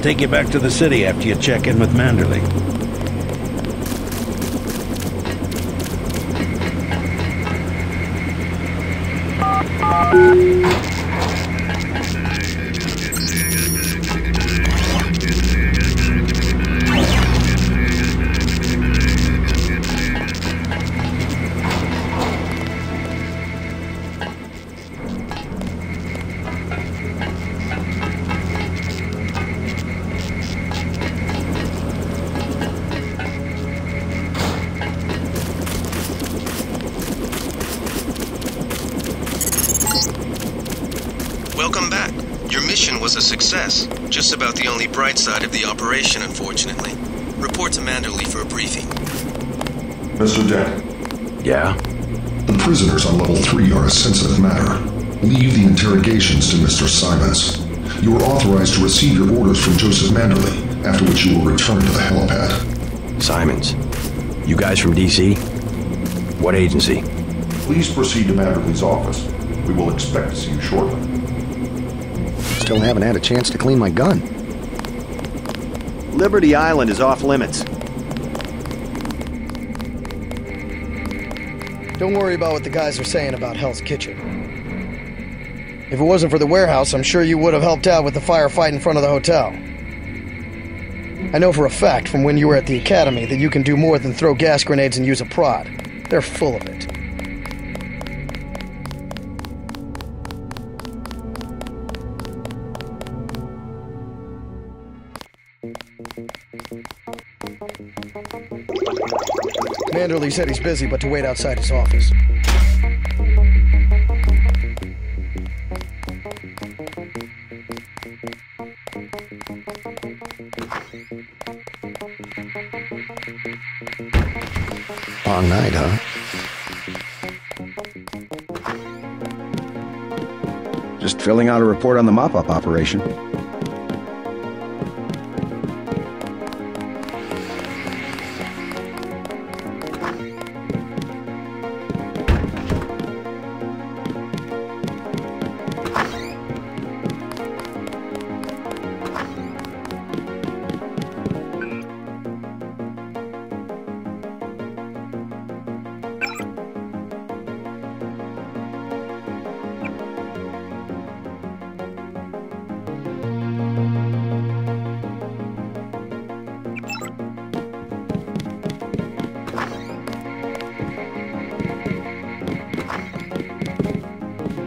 I'll take you back to the city after you check in with Manderley. Welcome back. Your mission was a success. Just about the only bright side of the operation, unfortunately. Report to Manderley for a briefing. Mr. Dent. Yeah? The prisoners on level 3 are a sensitive matter. Leave the interrogations to Mr. Simons. You are authorized to receive your orders from Joseph Manderley, after which you will return to the helipad. Simons. You guys from DC? What agency? Please proceed to Manderley's office. We will expect to see you shortly. Still haven't had a chance to clean my gun. Liberty Island is off limits. Don't worry about what the guys are saying about Hell's Kitchen. If it wasn't for the warehouse, I'm sure you would have helped out with the firefight in front of the hotel. I know for a fact from when you were at the academy that you can do more than throw gas grenades and use a prod. They're full of it. Manderley said he's busy, but to wait outside his office. Long night, huh? Just filling out a report on the mop-up operation.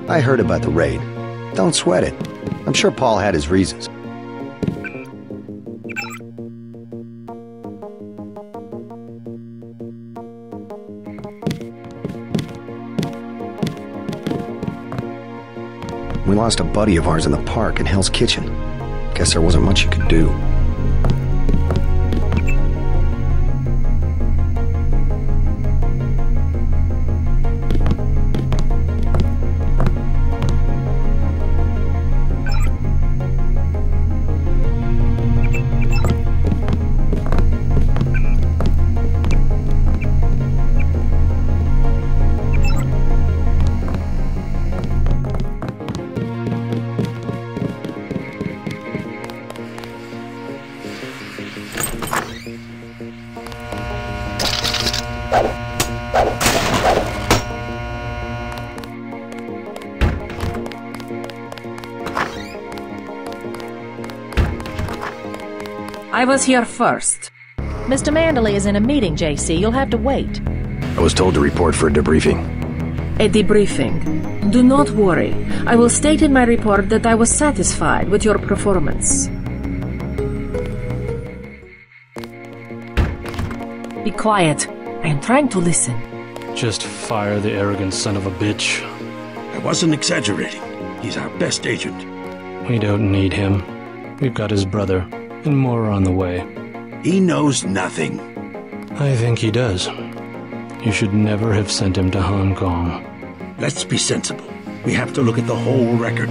I heard about the raid. Don't sweat it. I'm sure Paul had his reasons. We lost a buddy of ours in the park in Hell's Kitchen. Guess there wasn't much you could do. I was here first. Mr. Manderley is in a meeting, JC. You'll have to wait. I was told to report for a debriefing. A debriefing. Do not worry. I will state in my report that I was satisfied with your performance. Be quiet. I am trying to listen. Just fire the arrogant son of a bitch. I wasn't exaggerating. He's our best agent. We don't need him. We've got his brother, and more are on the way. He knows nothing. I think he does. You should never have sent him to Hong Kong. Let's be sensible. We have to look at the whole record.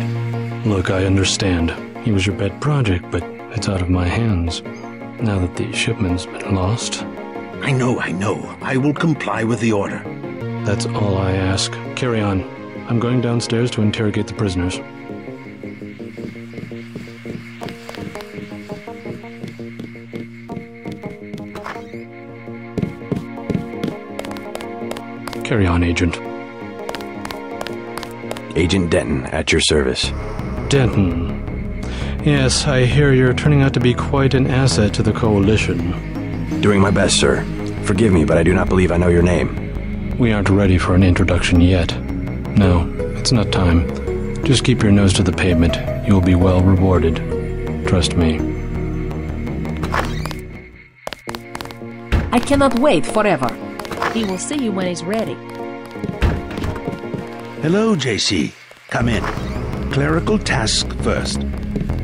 Look, I understand. He was your pet project, but it's out of my hands. Now that the shipment's been lost. I know. I will comply with the order. That's all I ask. Carry on. I'm going downstairs to interrogate the prisoners. Carry on, Agent. Agent Denton, at your service. Denton. Yes, I hear you're turning out to be quite an asset to the Coalition. Doing my best, sir. Forgive me, but I do not believe I know your name. We aren't ready for an introduction yet. No, it's not time. Just keep your nose to the pavement. You'll be well rewarded. Trust me. I cannot wait forever. He will see you when he's ready. Hello, JC. Come in. Clerical task first.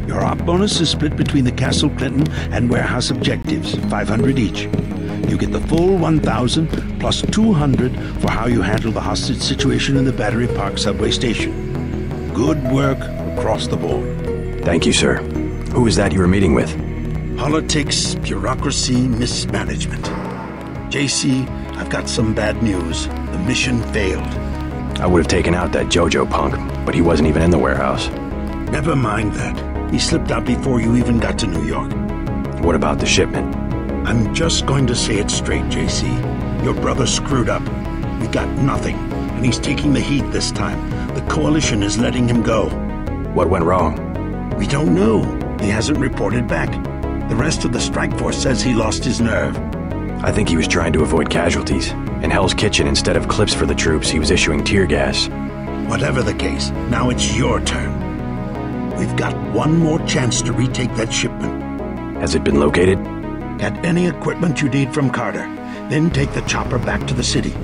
Your op bonus is split between the Castle Clinton and warehouse objectives, 500 each. You get the full 1,000 plus 200 for how you handle the hostage situation in the Battery Park subway station. Good work across the board. Thank you, sir. Who was that you were meeting with? Politics, bureaucracy, mismanagement. JC, I've got some bad news. The mission failed. I would have taken out that Jojo punk, but he wasn't even in the warehouse. Never mind that. He slipped out before you even got to New York. What about the shipment? I'm just going to say it straight, JC. Your brother screwed up. We got nothing, and he's taking the heat this time. The Coalition is letting him go. What went wrong? We don't know. He hasn't reported back. The rest of the strike force says he lost his nerve. I think he was trying to avoid casualties. In Hell's Kitchen, instead of clips for the troops, he was issuing tear gas. Whatever the case, now it's your turn. We've got one more chance to retake that shipment. Has it been located? Get any equipment you need from Carter, then take the chopper back to the city.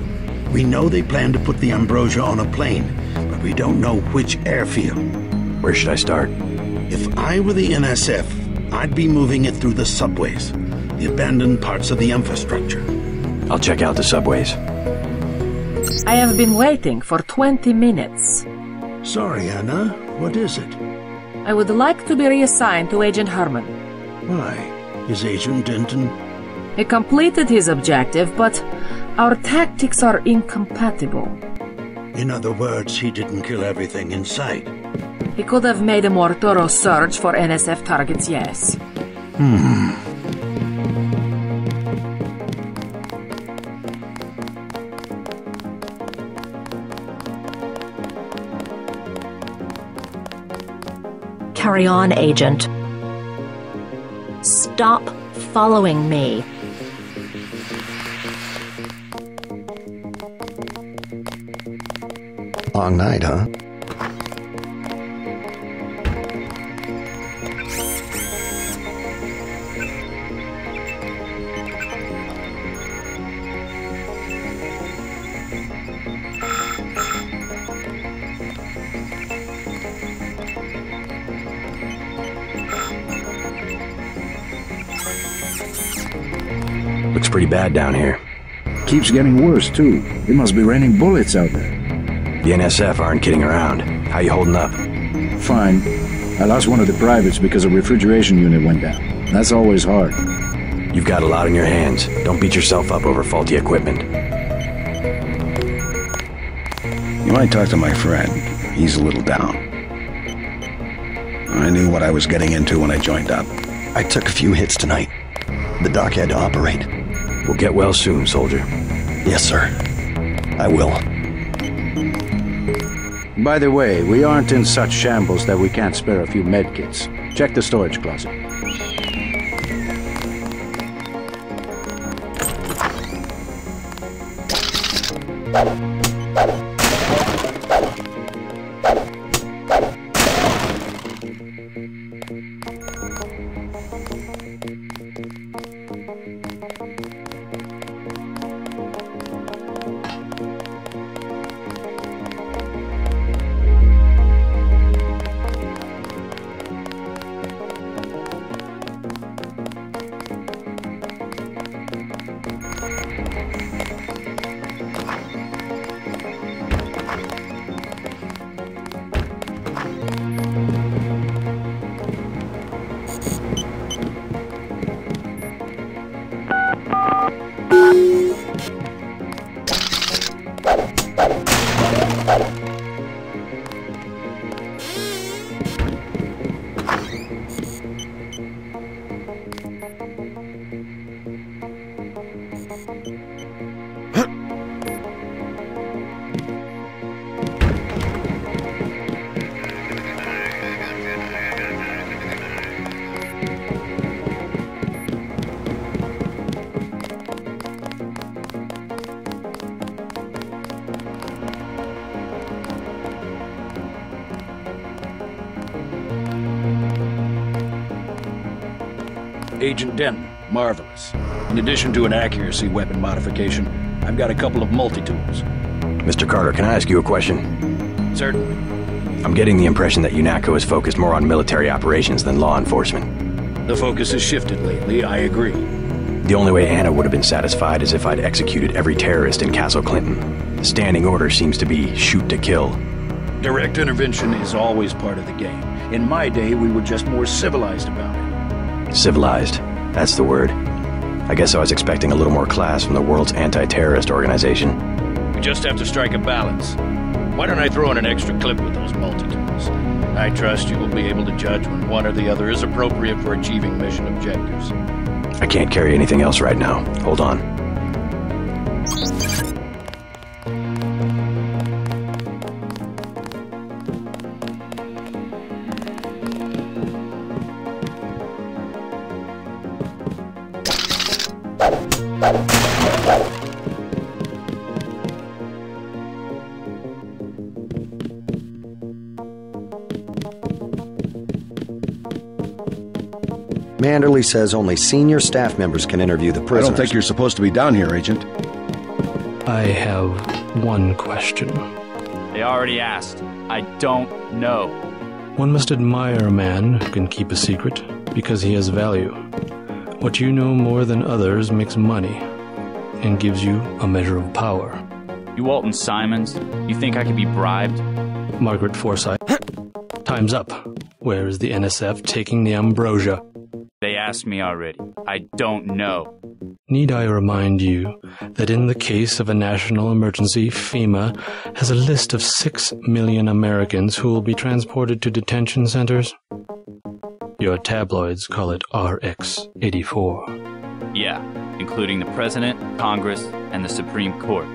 We know they plan to put the Ambrosia on a plane, but we don't know which airfield. Where should I start? If I were the NSF, I'd be moving it through the subways, the abandoned parts of the infrastructure. I'll check out the subways. I have been waiting for 20 minutes. Sorry, Anna. What is it? I would like to be reassigned to Agent Herman. Why? Is Agent Denton? He completed his objective, but our tactics are incompatible. In other words, he didn't kill everything in sight. He could have made a more thorough search for NSF targets, yes. Carry on, Agent. Stop following me. Long night, huh? Looks pretty bad down here. Keeps getting worse, too. It must be raining bullets out there. The NSF aren't kidding around. How you holding up? Fine. I lost one of the privates because a refrigeration unit went down. That's always hard. You've got a lot on your hands. Don't beat yourself up over faulty equipment. You might talk to my friend. He's a little down. I knew what I was getting into when I joined up. I took a few hits tonight. The dock had to operate. We'll get well soon, soldier. Yes, sir. I will. By the way, we aren't in such shambles that we can't spare a few medkits. Check the storage closet. Agent Denton. Marvelous. In addition to an accuracy weapon modification, I've got a couple of multi-tools. Mr. Carter, can I ask you a question? Certainly. I'm getting the impression that UNATCO is focused more on military operations than law enforcement. The focus has shifted lately, I agree. The only way Anna would have been satisfied is if I'd executed every terrorist in Castle Clinton. The standing order seems to be shoot to kill. Direct intervention is always part of the game. In my day, we were just more civilized about it. Civilized. That's the word. I guess I was expecting a little more class from the world's anti-terrorist organization. We just have to strike a balance. Why don't I throw in an extra clip with those multi-tools? I trust you will be able to judge when one or the other is appropriate for achieving mission objectives. I can't carry anything else right now. Hold on. Manderley says only senior staff members can interview the prisoners. I don't think you're supposed to be down here, Agent. I have one question. They already asked. I don't know. One must admire a man who can keep a secret because he has value. What you know more than others makes money and gives you a measure of power. You Walton Simons? You think I could be bribed? Margaret Forsyth. Time's up. Where is the NSF taking the ambrosia? They asked me already. I don't know. Need I remind you that in the case of a national emergency, FEMA has a list of 6 million Americans who will be transported to detention centers? Your tabloids call it RX-84. Yeah, including the President, Congress, and the Supreme Court.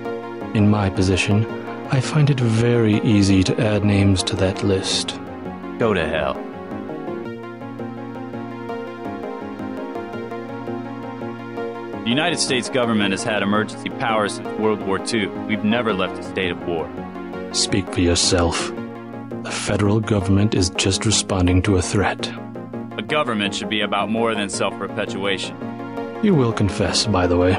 In my position, I find it very easy to add names to that list. Go to hell. The United States government has had emergency powers since World War II. We've never left a state of war. Speak for yourself. The federal government is just responding to a threat. A government should be about more than self-perpetuation. You will confess, by the way.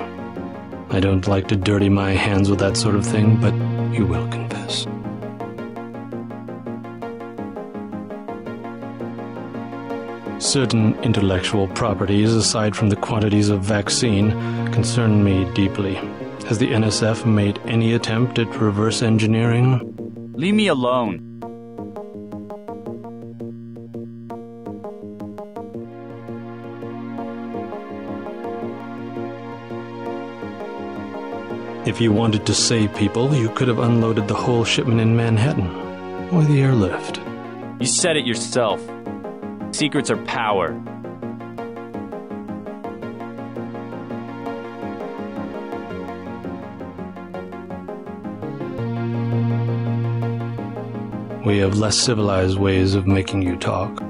I don't like to dirty my hands with that sort of thing, but you will confess. Certain intellectual properties, aside from the quantities of vaccine, concern me deeply. Has the NSF made any attempt at reverse engineering? Leave me alone. If you wanted to save people, you could have unloaded the whole shipment in Manhattan, or the airlift. You said it yourself. Secrets are power. We have less civilized ways of making you talk.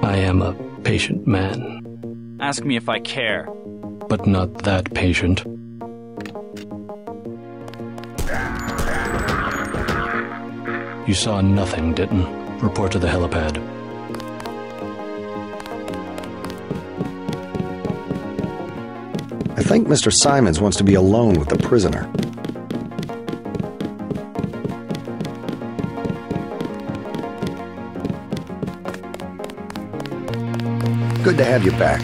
I am a patient man. Ask me if I care. But not that patient. You saw nothing, Denton. Report to the helipad. I think Mr. Simons wants to be alone with the prisoner. Good to have you back.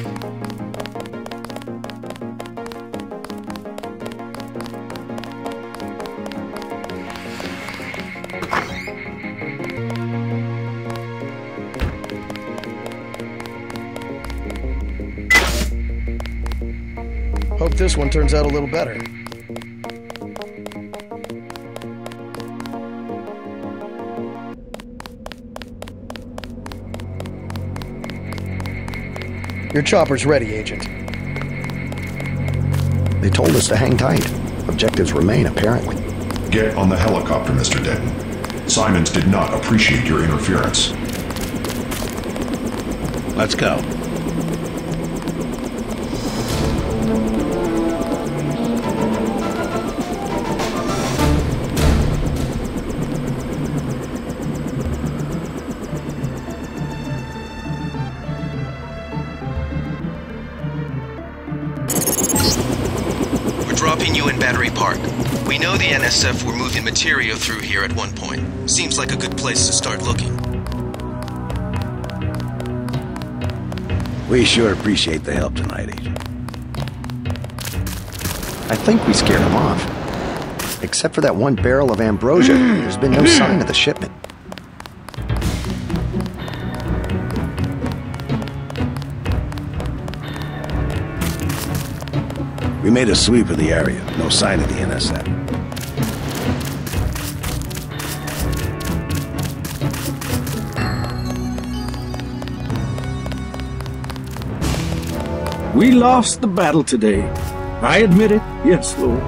Hope this one turns out a little better. Your chopper's ready, Agent. They told us to hang tight. Objectives remain, apparently. Get on the helicopter, Mr. Denton. Simons did not appreciate your interference. Let's go. dropping you in Battery Park. We know the NSF were moving material through here at one point. Seems like a good place to start looking. We sure appreciate the help tonight, Agent. I think we scared him off. Except for that one barrel of ambrosia, there's been no sign of the shipment. We made a sweep of the area. No sign of the NSF. We lost the battle today. I admit it. Yes, Lord.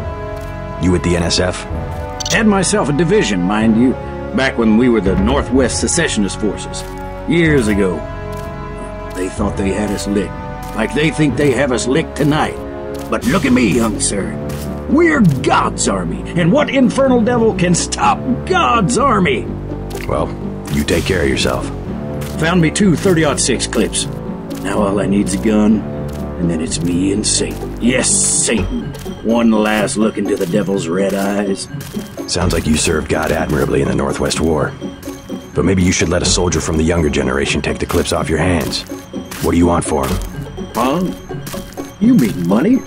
You with the NSF? Had myself a division, mind you, back when we were the Northwest Secessionist Forces. Years ago. They thought they had us licked. Like they think they have us licked tonight. But look at me, young sir. We're God's army, and what infernal devil can stop God's army? Well, you take care of yourself. Found me 2 30-06 clips. Now all I need's a gun, and then it's me and Satan. Yes, Satan. One last look into the devil's red eyes. Sounds like you served God admirably in the Northwest War. But maybe you should let a soldier from the younger generation take the clips off your hands. What do you want for him? Huh? You mean money?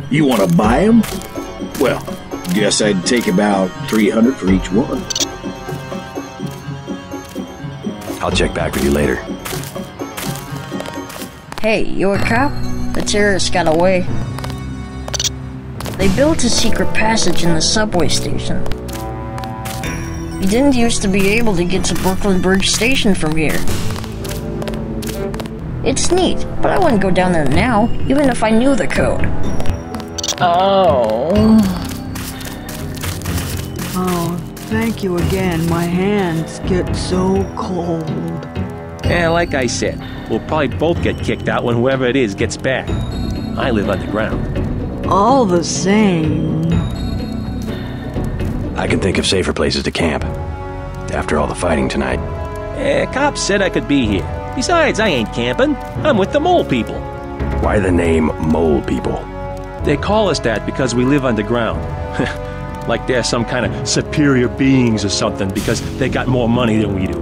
You want to buy them? Well, guess I'd take about 300 for each one. I'll check back with you later. Hey, you a cop? The terrorists got away. They built a secret passage in the subway station. You didn't used to be able to get to Brooklyn Bridge Station from here. It's neat, but I wouldn't go down there now, even if I knew the code. Oh, thank you again. My hands get so cold. Yeah, like I said, we'll probably both get kicked out when whoever it is gets back. I live underground. All the same. I can think of safer places to camp. After all the fighting tonight. Cops said I could be here. Besides, I ain't camping. I'm with the mole people. Why the name Mole People? They call us that because we live underground. Like they're some kind of superior beings or something because they got more money than we do.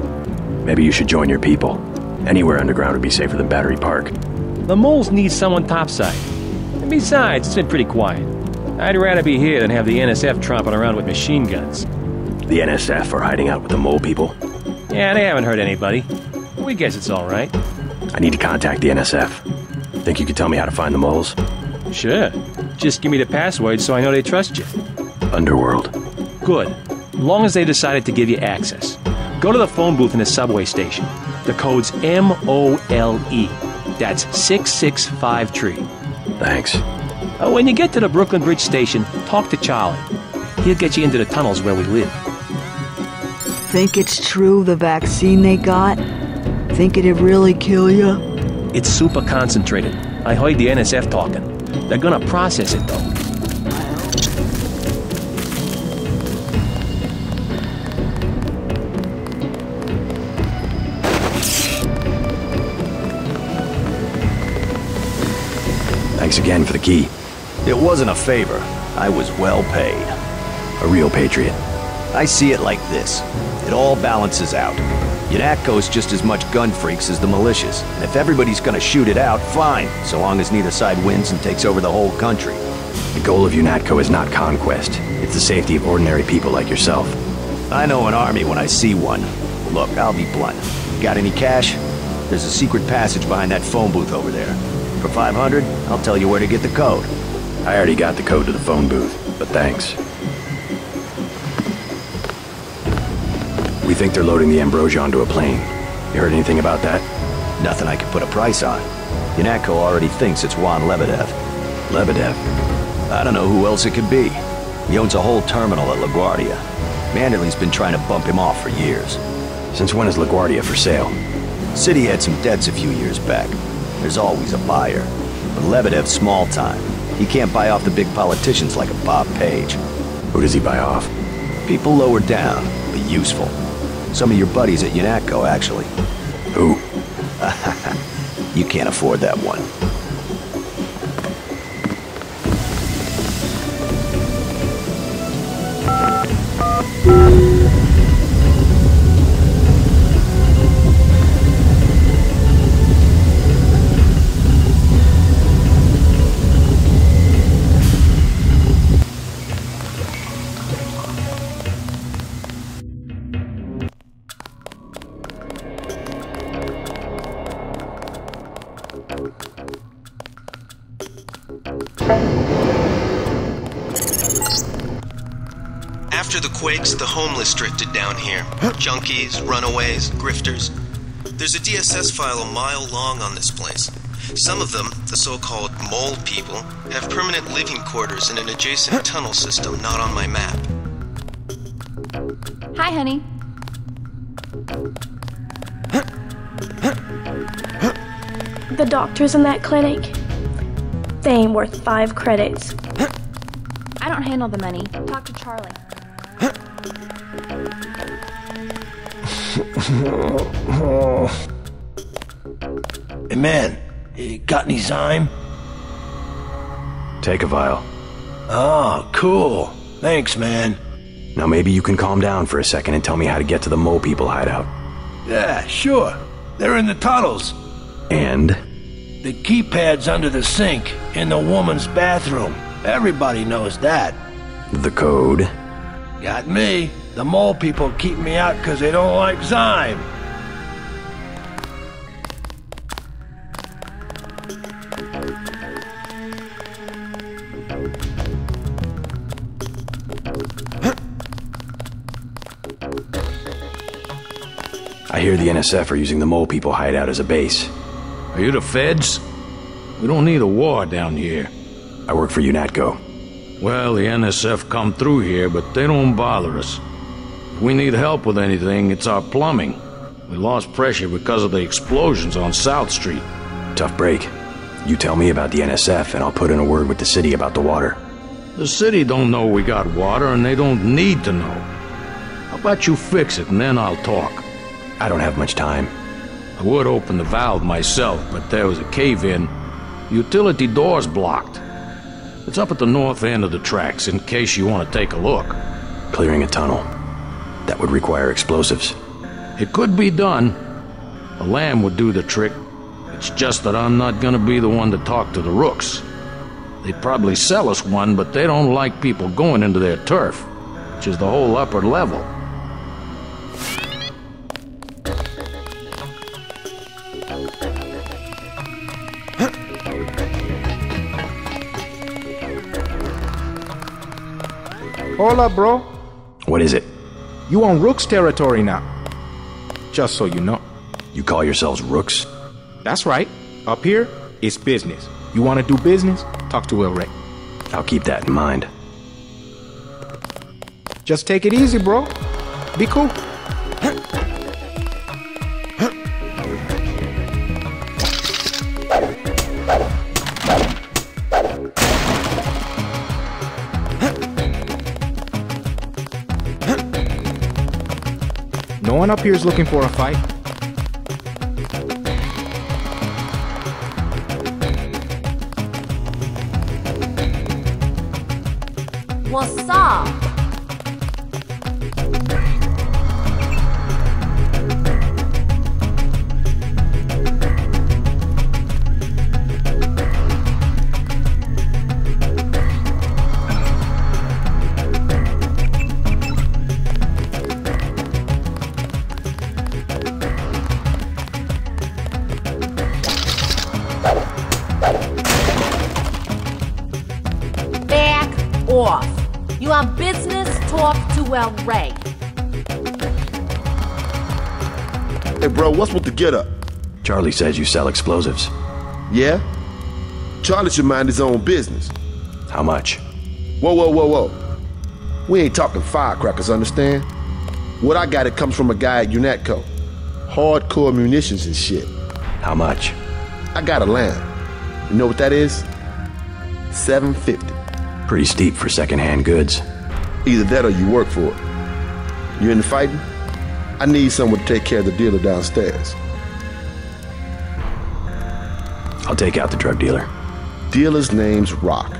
Maybe you should join your people. Anywhere underground would be safer than Battery Park. The moles need someone topside. And besides, it's been pretty quiet. I'd rather be here than have the NSF tromping around with machine guns. The NSF are hiding out with the Mole People? Yeah, they haven't hurt anybody. We guess it's all right. I need to contact the NSF. Think you could tell me how to find the moles? Sure. Just give me the password so I know they trust you. Underworld. Good. As long as they decided to give you access. Go to the phone booth in the subway station. The code's MOLE. That's 6653. Thanks. When you get to the Brooklyn Bridge Station, talk to Charlie. He'll get you into the tunnels where we live. Think it's true, the vaccine they got? Think it'd really kill you? It's super concentrated. I heard the NSF talking. They're gonna process it, though. Thanks again for the key. It wasn't a favor. I was well paid. A real patriot. I see it like this. It all balances out. UNATCO's just as much gun freaks as the militias, and if everybody's gonna shoot it out, fine, so long as neither side wins and takes over the whole country. The goal of UNATCO is not conquest. It's the safety of ordinary people like yourself. I know an army when I see one. Look, I'll be blunt. Got any cash? There's a secret passage behind that phone booth over there. For 500, I'll tell you where to get the code. I already got the code to the phone booth, but thanks. We think they're loading the ambrosia onto a plane. You heard anything about that? Nothing I could put a price on. UNATCO already thinks it's Juan Lebedev. Lebedev? I don't know who else it could be. He owns a whole terminal at LaGuardia. Manderley's been trying to bump him off for years. Since when is LaGuardia for sale? City had some debts a few years back. There's always a buyer. But Lebedev's small time. He can't buy off the big politicians like a Bob Page. Who does he buy off? People lower down, but useful. Some of your buddies at UNATCO, actually. Who? You can't afford that one. After the quakes, the homeless drifted down here. Junkies, runaways, grifters. There's a DSS file a mile long on this place. Some of them, the so-called mole people, have permanent living quarters in an adjacent tunnel system not on my map. Hi, honey. The doctors in that clinic, they ain't worth 5 credits. I don't handle the money. Talk to Charlie. Hey man, you got any Zyme? Take a vial. Oh, cool. Thanks, man. Now maybe you can calm down for a second and tell me how to get to the mole people hideout. Yeah, sure. They're in the tunnels. And? The keypad's under the sink, in the woman's bathroom. Everybody knows that. The code? Got me. The mole people keep me out because they don't like Zyme. I hear the NSF are using the mole people hideout as a base. Are you the feds? We don't need a war down here. I work for UNATCO. Well, the NSF come through here, but they don't bother us. If we need help with anything, it's our plumbing. We lost pressure because of the explosions on South Street. Tough break. You tell me about the NSF and I'll put in a word with the city about the water. The city don't know we got water and they don't need to know. How about you fix it and then I'll talk? I don't have much time. I would open the valve myself, but there was a cave-in. The utility door's blocked. It's up at the north end of the tracks in case you want to take a look. Clearing a tunnel. That would require explosives. It could be done. A lamb would do the trick. It's just that I'm not gonna be the one to talk to the rooks. They'd probably sell us one, but they don't like people going into their turf, which is the whole upper level. Hola, bro. What is it? You on Rook's territory now. Just so you know. You call yourselves Rooks? That's right. Up here, it's business. You want to do business? Talk to El Rey. I'll keep that in mind. Just take it easy, bro. Be cool. No one up here is looking for a fight. What's up? Off. You want business? Talk to El Rey. Hey bro, what's with the getup? Charlie says you sell explosives. Yeah? Charlie should mind his own business. How much? Whoa. We ain't talking firecrackers, understand? What I got, it comes from a guy at UNATCO. Hardcore munitions and shit. How much? I got a lamb. You know what that is? $750. Pretty steep for secondhand goods. Either that or you work for it. You into fighting? I need someone to take care of the dealer downstairs. I'll take out the drug dealer. Dealer's name's Rock.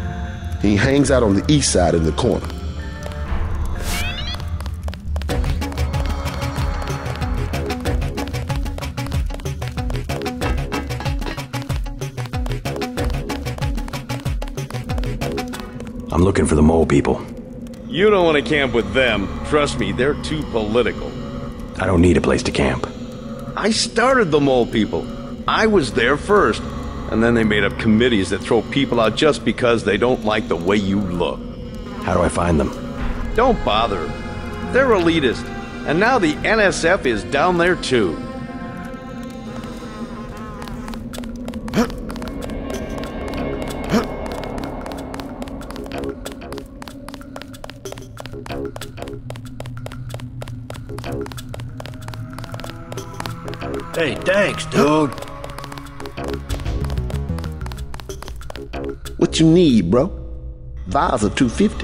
He hangs out on the east side in the corner. I'm looking for the mole people. You don't want to camp with them. Trust me, they're too political. I don't need a place to camp. I started the mole people. I was there first. And then they made up committees that throw people out just because they don't like the way you look. How do I find them? Don't bother. They're elitist. And now the NSF is down there too. Hey, thanks, dude. What you need, bro? Vials are $250.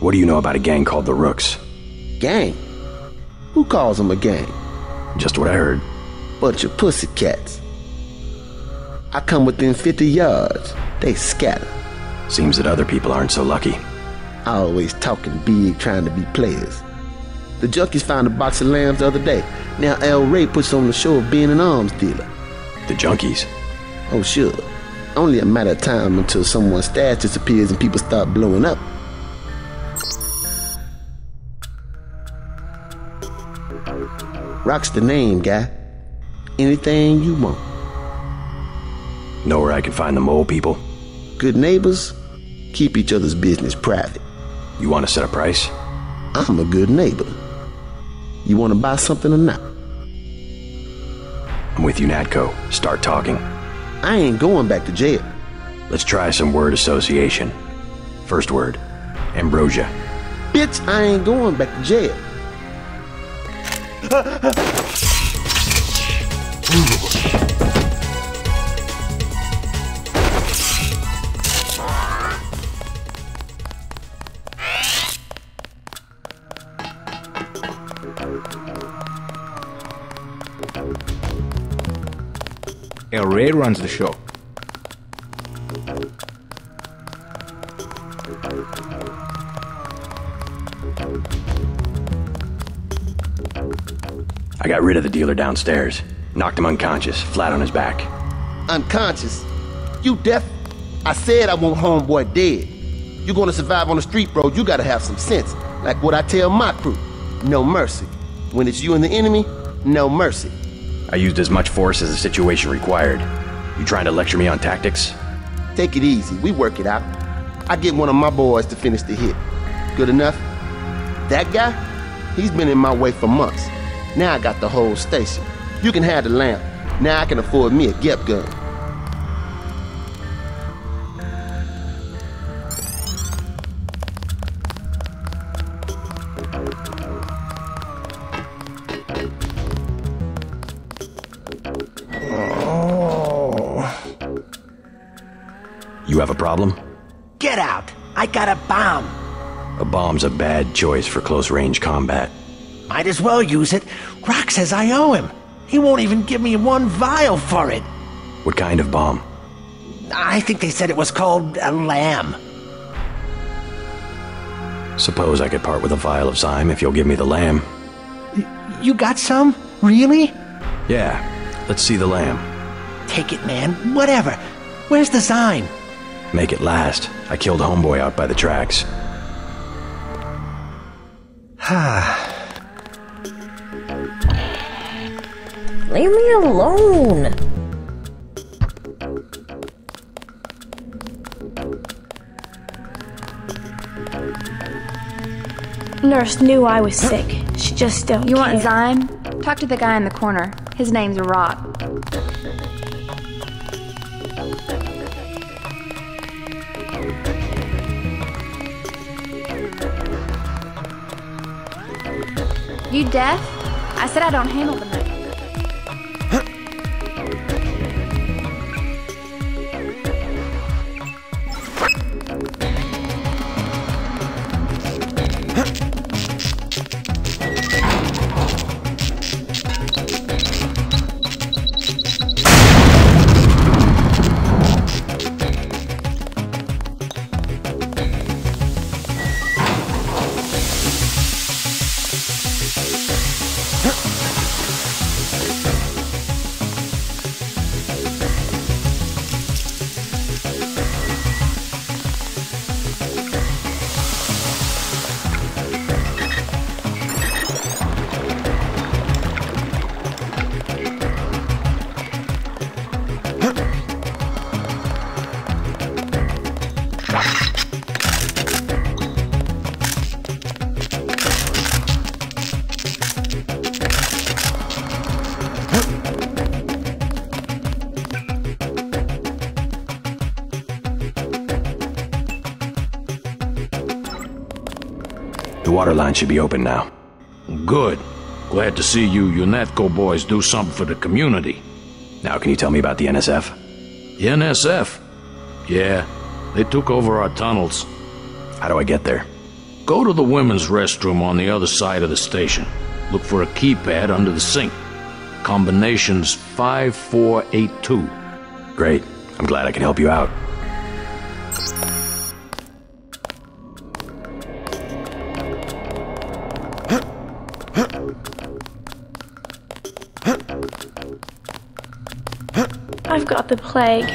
What do you know about a gang called the Rooks? Gang? Who calls them a gang? Just what I heard. Bunch of pussycats. I come within 50 yards. They scatter. Seems that other people aren't so lucky. Always talking big, trying to be players. The junkies found a box of lambs the other day. Now El Rey puts on the show of being an arms dealer. The junkies? Oh, sure. Only a matter of time until someone's stash disappears and people start blowing up. Rock's the name, guy. Anything you want. Know where I can find the mole people? Good neighbors keep each other's business private. You want to set a price? I'm a good neighbor. You want to buy something or not? I'm with you, Natco. Start talking. I ain't going back to jail. Let's try some word association. First word, ambrosia. Bitch, I ain't going back to jail. El Rey runs the show. I got rid of the dealer downstairs. Knocked him unconscious, flat on his back. Unconscious? You deaf? I said I want homeboy dead. You gonna survive on the street, bro, you gotta have some sense. Like what I tell my crew. No mercy. When it's you and the enemy, no mercy. I used as much force as the situation required. You trying to lecture me on tactics? Take it easy, we work it out. I get one of my boys to finish the hit. Good enough? That guy? He's been in my way for months. Now I got the whole station. You can have the lamp. Now I can afford me a Gep gun. You have a problem? Get out! I got a bomb! A bomb's a bad choice for close-range combat. Might as well use it. Rock says I owe him. He won't even give me one vial for it. What kind of bomb? I think they said it was called a lamb. Suppose I could part with a vial of Zyme if you'll give me the lamb. You got some? Really? Yeah. Let's see the lamb. Take it, man. Whatever. Where's the Zyme? Make it last. I killed homeboy out by the tracks. Leave me alone. Nurse knew I was sick. She just don't You care. want Zyme? Talk to the guy in the corner. His name's Rock. You deaf? I said I don't handle the money. The water line should be open now. Good. Glad to see you UNATCO boys do something for the community. Now can you tell me about the NSF? The NSF? Yeah, they took over our tunnels. How do I get there? Go to the women's restroom on the other side of the station. Look for a keypad under the sink. Combination's 5482. Great. I'm glad I can help you out. I've got the plague.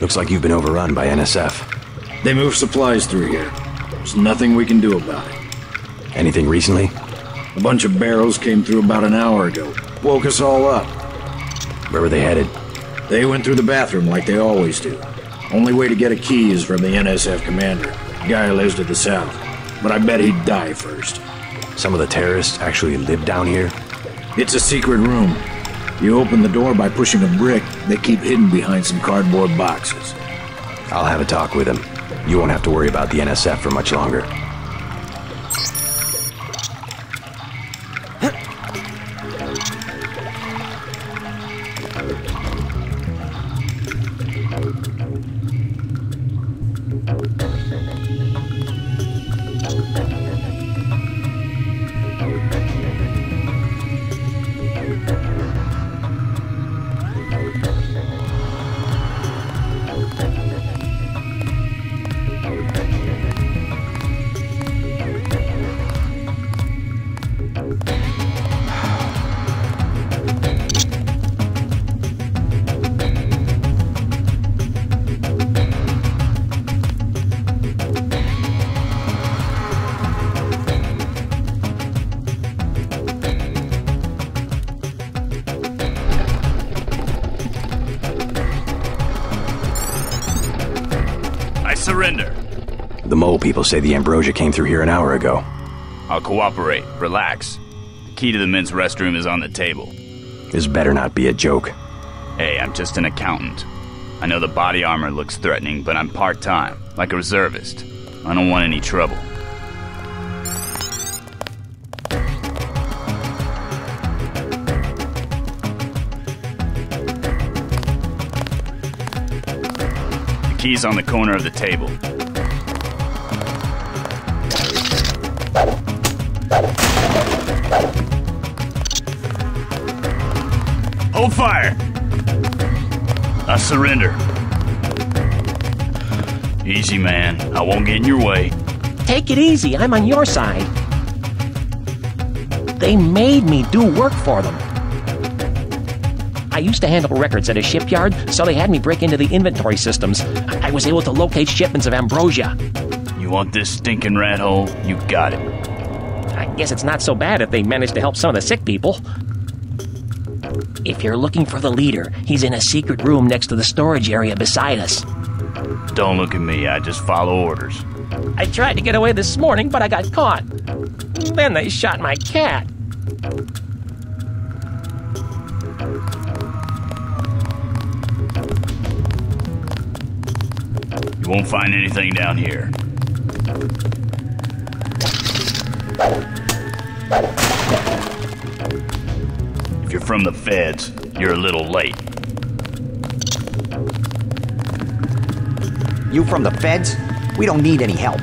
Looks like you've been overrun by NSF. They move supplies through here. There's nothing we can do about it. Anything recently? A bunch of barrels came through about an hour ago. Woke us all up. Where were they headed? They went through the bathroom like they always do. Only way to get a key is from the NSF commander. The guy lives to the south. But I bet he'd die first. Some of the terrorists actually live down here? It's a secret room. You open the door by pushing a brick they keep hidden behind some cardboard boxes. I'll have a talk with him. You won't have to worry about the NSF for much longer. Surrender. The mole people say the ambrosia came through here an hour ago. I'll cooperate. Relax. The key to the men's restroom is on the table. This better not be a joke. Hey, I'm just an accountant. I know the body armor looks threatening, but I'm part-time, like a reservist. I don't want any trouble. Keys on the corner of the table. Hold fire! I surrender. Easy, man. I won't get in your way. Take it easy. I'm on your side. They made me do work for them. I used to handle records at a shipyard, so they had me break into the inventory systems. I was able to locate shipments of ambrosia. You want this stinking rat hole? You got it. I guess it's not so bad if they managed to help some of the sick people. If you're looking for the leader, he's in a secret room next to the storage area beside us. Don't look at me, I just follow orders. I tried to get away this morning, but I got caught. Then they shot my cat. You Won't find anything down here. If you're from the feds, you're a little late. You from the feds? We don't need any help.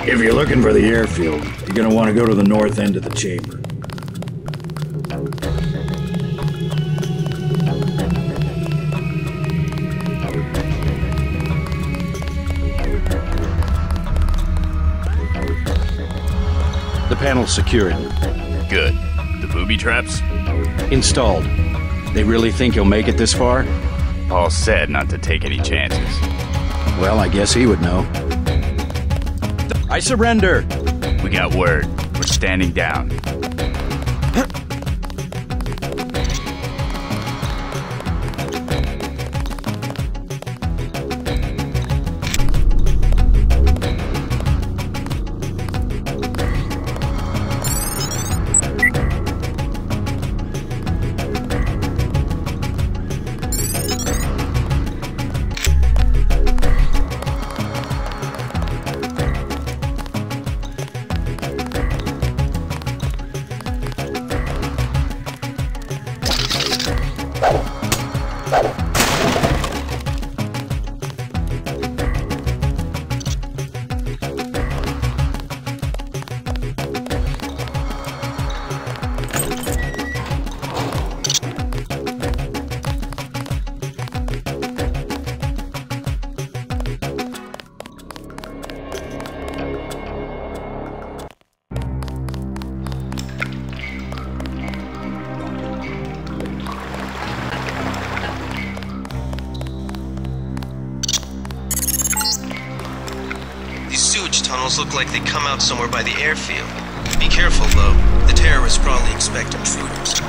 If you're looking for the airfield, you're gonna want to go to the north end of the chamber. The panel's secured. Good. The booby traps? Installed. They really think he'll make it this far? Paul said not to take any chances. Well, I guess he would know. I surrender! We got word. We're standing down. Look like they come out somewhere by the airfield. Be careful, though. The terrorists probably expect intruders.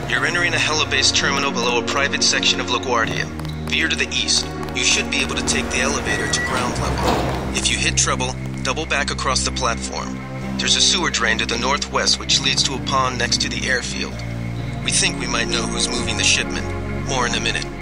You're entering a helibase terminal below a private section of LaGuardia. Veer to the east. You should be able to take the elevator to ground level. If you hit trouble, double back across the platform. There's a sewer drain to the northwest which leads to a pond next to the airfield. We think we might know who's moving the shipment. More in a minute.